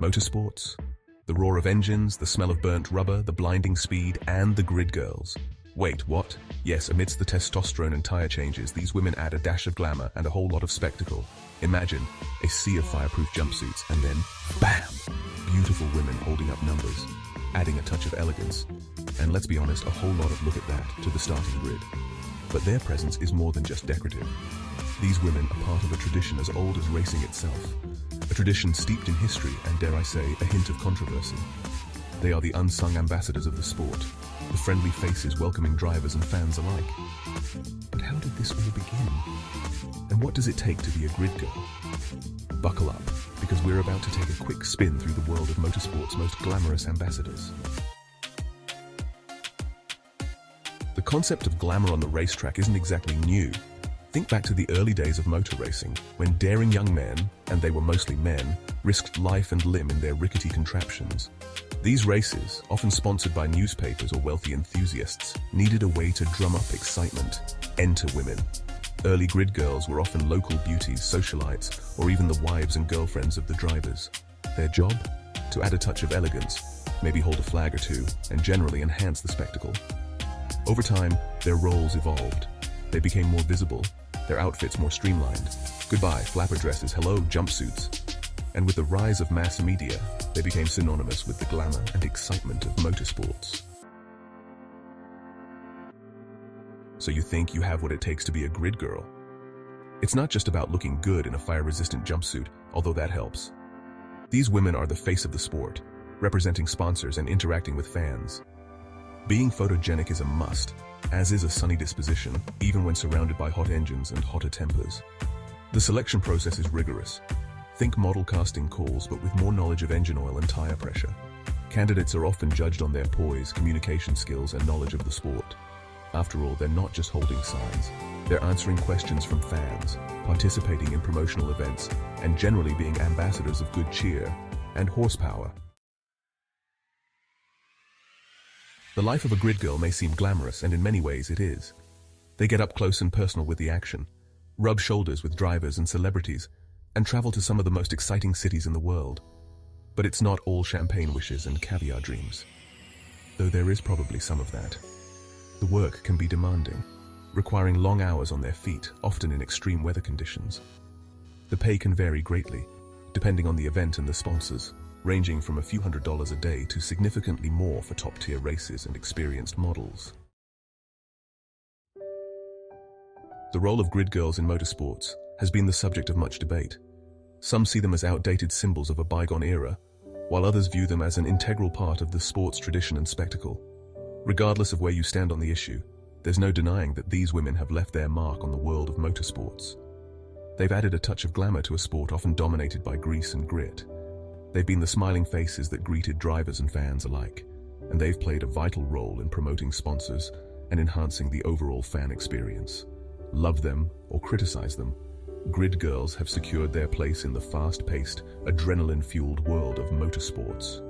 Motorsports. The roar of engines, the smell of burnt rubber, the blinding speed, and the grid girls. Wait, what? Yes, amidst the testosterone and tire changes, these women add a dash of glamour and a whole lot of spectacle. Imagine a sea of fireproof jumpsuits and then, bam! Beautiful women holding up numbers, adding a touch of elegance. And let's be honest, a whole lot of look at that to the starting grid. But their presence is more than just decorative. These women are part of a tradition as old as racing itself. A tradition steeped in history and, dare I say, a hint of controversy. They are the unsung ambassadors of the sport, the friendly faces welcoming drivers and fans alike. But how did this all begin? And what does it take to be a grid girl? Buckle up, because we're about to take a quick spin through the world of motorsport's most glamorous ambassadors. The concept of glamour on the racetrack isn't exactly new. Think back to the early days of motor racing, when daring young men, and they were mostly men, risked life and limb in their rickety contraptions. These races, often sponsored by newspapers or wealthy enthusiasts, needed a way to drum up excitement. Enter women. Early grid girls were often local beauties, socialites, or even the wives and girlfriends of the drivers. Their job? To add a touch of elegance, maybe hold a flag or two, and generally enhance the spectacle. Over time, their roles evolved. They became more visible, their outfits more streamlined. Goodbye, flapper dresses, hello, jumpsuits. And with the rise of mass media, they became synonymous with the glamour and excitement of motorsports. So you think you have what it takes to be a grid girl? It's not just about looking good in a fire-resistant jumpsuit, although that helps. These women are the face of the sport, representing sponsors and interacting with fans. Being photogenic is a must, as is a sunny disposition, even when surrounded by hot engines and hotter tempers. The selection process is rigorous. Think model casting calls, but with more knowledge of engine oil and tire pressure. Candidates are often judged on their poise, communication skills, and knowledge of the sport. After all, they're not just holding signs. They're answering questions from fans, participating in promotional events, and generally being ambassadors of good cheer and horsepower. The life of a grid girl may seem glamorous, and in many ways it is. They get up close and personal with the action, rub shoulders with drivers and celebrities, and travel to some of the most exciting cities in the world. But it's not all champagne wishes and caviar dreams. Though there is probably some of that. The work can be demanding, requiring long hours on their feet, often in extreme weather conditions. The pay can vary greatly, depending on the event and the sponsors, ranging from a few $100s a day to significantly more for top-tier races and experienced models. The role of grid girls in motorsports has been the subject of much debate. Some see them as outdated symbols of a bygone era, while others view them as an integral part of the sport's tradition and spectacle. Regardless of where you stand on the issue, there's no denying that these women have left their mark on the world of motorsports. They've added a touch of glamour to a sport often dominated by grease and grit. They've been the smiling faces that greeted drivers and fans alike, and they've played a vital role in promoting sponsors and enhancing the overall fan experience. Love them or criticize them, grid girls have secured their place in the fast-paced, adrenaline-fueled world of motorsports.